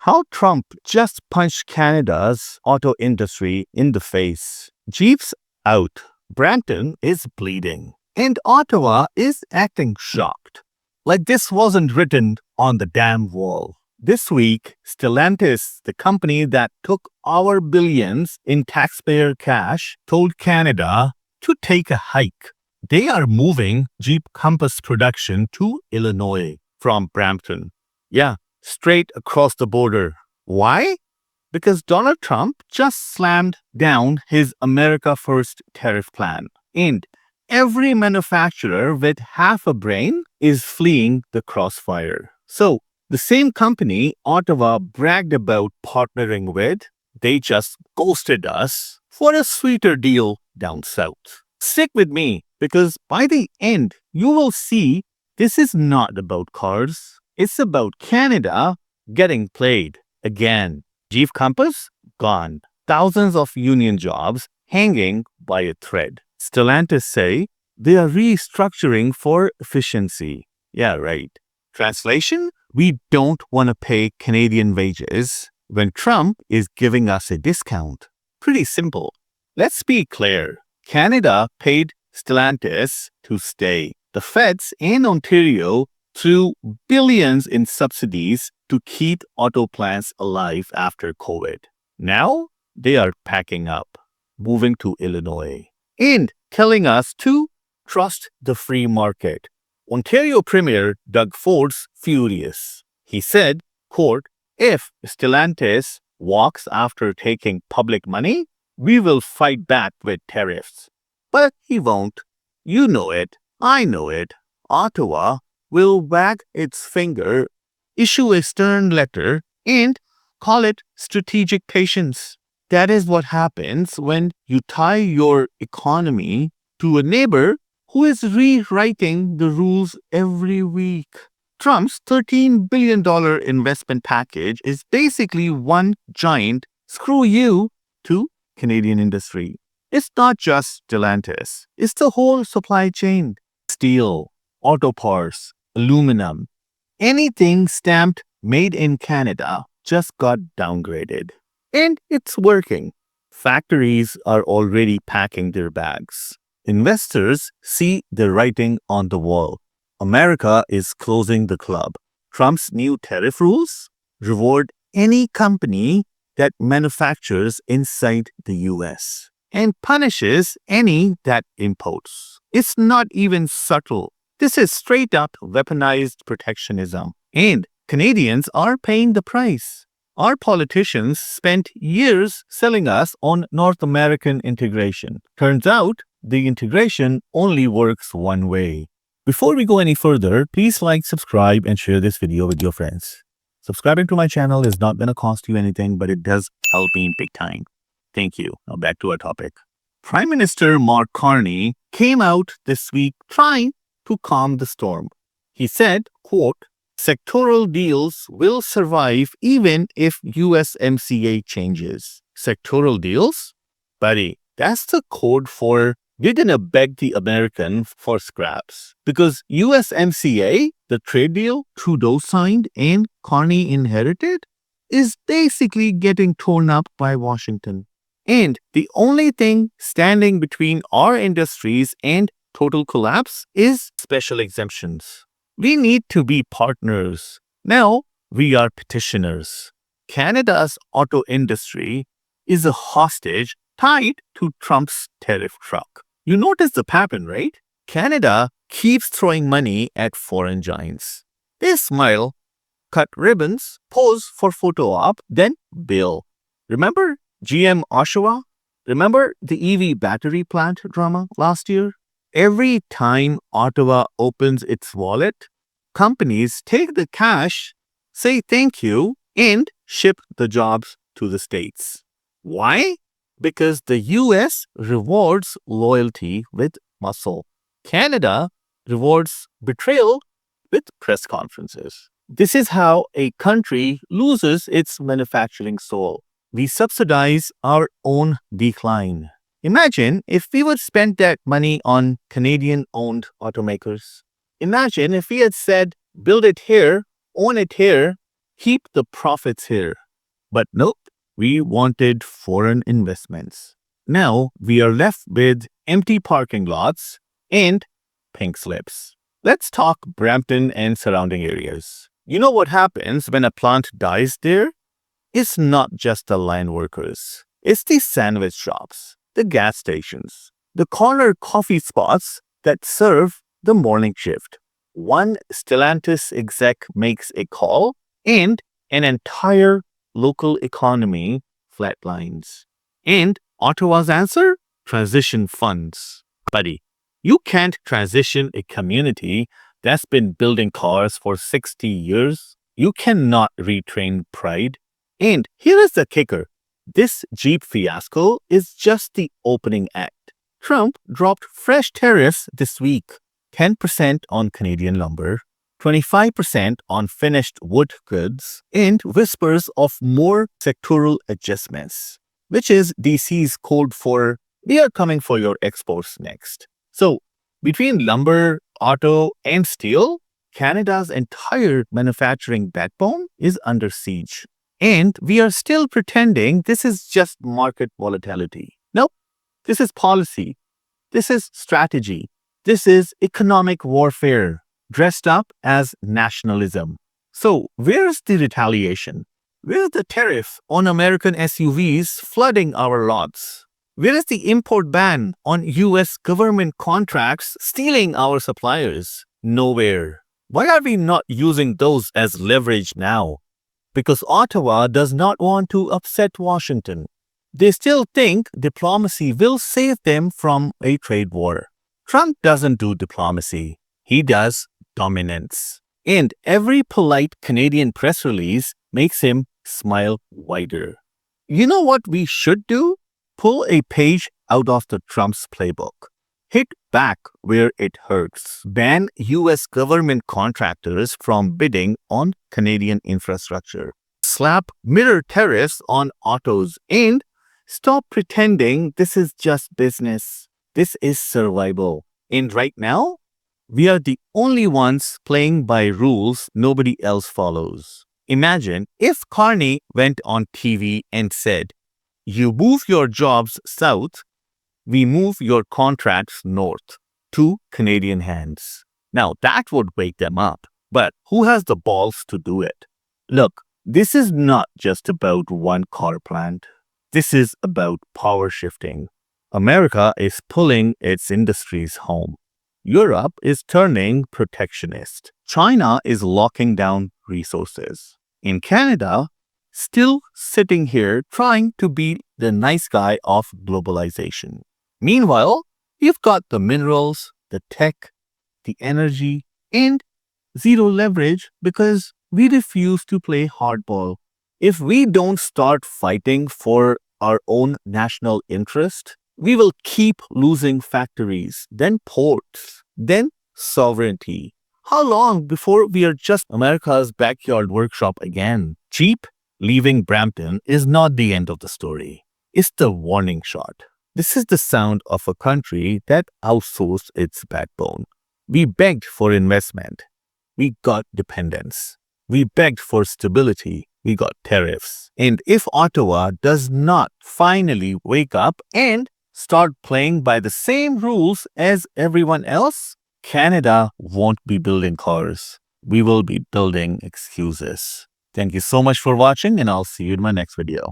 how Trump just punched Canada's auto industry in the face. Jeep's out. Brampton is bleeding. And Ottawa is acting shocked. Like this wasn't written on the damn wall. This week, Stellantis, the company that took our billions in taxpayer cash, told Canada to take a hike. They are moving Jeep Compass production to Illinois from Brampton. Yeah, straight across the border. Why? Because Donald Trump just slammed down his America First tariff plan. And every manufacturer with half a brain is fleeing the crossfire. So, the same company Ottawa bragged about partnering with, they just ghosted us for a sweeter deal down south. Stick with me because by the end, you will see this is not about cars. It's about Canada getting played again. Jeep Compass gone. Thousands of union jobs hanging by a thread. Stellantis say they are restructuring for efficiency. Yeah, right. Translation? We don't want to pay Canadian wages when Trump is giving us a discount. Pretty simple. Let's be clear. Canada paid Stellantis to stay. The feds in Ontario threw billions in subsidies to keep auto plants alive after COVID. Now they are packing up, moving to Illinois, and telling us to trust the free market. Ontario Premier Doug Ford's furious. He said, quote, if Stellantis walks after taking public money, we will fight back with tariffs. But he won't. You know it. I know it. Ottawa will wag its finger, issue a stern letter, and call it strategic patience. That is what happens when you tie your economy to a neighbor who is rewriting the rules every week. Trump's $13 billion investment package is basically one giant screw you to Canadian industry. It's not just Stellantis. It's the whole supply chain. Steel, auto parts, aluminum. Anything stamped made in Canada just got downgraded. And it's working. Factories are already packing their bags. Investors see the writing on the wall. America is closing the club. Trump's new tariff rules reward any company that manufactures inside the US and punishes any that imports. It's not even subtle. This is straight up weaponized protectionism. And Canadians are paying the price. Our politicians spent years selling us on North American integration. Turns out, the integration only works one way. Before we go any further, please like, subscribe, and share this video with your friends. Subscribing to my channel is not going to cost you anything, but it does help me big time. Thank you. Now back to our topic. Prime Minister Mark Carney came out this week trying to calm the storm. He said, quote, sectoral deals will survive even if USMCA changes. Sectoral deals? Buddy, that's the code for we're gonna beg the American for scraps. Because USMCA, the trade deal Trudeau signed and Carney inherited, is basically getting torn up by Washington. And the only thing standing between our industries and total collapse is special exemptions. We need to be partners. Now we are petitioners. Canada's auto industry is a hostage tied to Trump's tariff truck. You notice the pattern, right? Canada keeps throwing money at foreign giants. They smile, cut ribbons, pose for photo op, then bill. Remember GM Oshawa? Remember the EV battery plant drama last year? Every time Ottawa opens its wallet, companies take the cash, say thank you, and ship the jobs to the States. Why? Because the US rewards loyalty with muscle. Canada rewards betrayal with press conferences. This is how a country loses its manufacturing soul. We subsidize our own decline. Imagine if we would spend that money on Canadian-owned automakers. Imagine if we had said, build it here, own it here, keep the profits here. But nope, we wanted foreign investments. Now we are left with empty parking lots and pink slips. Let's talk Brampton and surrounding areas. You know what happens when a plant dies there? It's not just the line workers. It's the sandwich shops, the gas stations, the corner coffee spots that serve the morning shift. One Stellantis exec makes a call and an entire local economy flatlines. And Ottawa's answer? Transition funds. Buddy, you can't transition a community that's been building cars for 60 years. You cannot retrain pride. And here is the kicker. This Jeep fiasco is just the opening act. Trump dropped fresh tariffs this week. 10% on Canadian lumber, 25% on finished wood goods, and whispers of more sectoral adjustments, which is DC's code for "we are coming for your exports next." So, between lumber, auto, and steel, Canada's entire manufacturing backbone is under siege. And we are still pretending this is just market volatility. Nope, this is policy. This is strategy. This is economic warfare dressed up as nationalism. So, where's the retaliation? Where's the tariff on American SUVs flooding our lots? Where is the import ban on US government contracts stealing our suppliers? Nowhere. Why are we not using those as leverage now? Because Ottawa does not want to upset Washington. They still think diplomacy will save them from a trade war. Trump doesn't do diplomacy. He does dominance. And every polite Canadian press release makes him smile wider. You know what we should do? Pull a page out of the Trump's playbook. Hit back where it hurts. Ban US government contractors from bidding on Canadian infrastructure. Slap mirror tariffs on autos and stop pretending this is just business. This is survival. And right now, we are the only ones playing by rules nobody else follows. Imagine if Carney went on TV and said, "You move your jobs south, we move your contracts north to Canadian hands." Now that would wake them up. But who has the balls to do it? Look, this is not just about one car plant. This is about power shifting. America is pulling its industries home. Europe is turning protectionist. China is locking down resources. In Canada, still sitting here trying to be the nice guy of globalization. Meanwhile, you've got the minerals, the tech, the energy, and zero leverage because we refuse to play hardball. If we don't start fighting for our own national interest, we will keep losing factories, then ports, then sovereignty. How long before we are just America's backyard workshop again? Cheap leaving Brampton is not the end of the story. It's the warning shot. This is the sound of a country that outsourced its backbone. We begged for investment. We got dependence. We begged for stability. We got tariffs. And if Ottawa does not finally wake up and start playing by the same rules as everyone else, Canada won't be building cars. We will be building excuses. Thank you so much for watching, and I'll see you in my next video.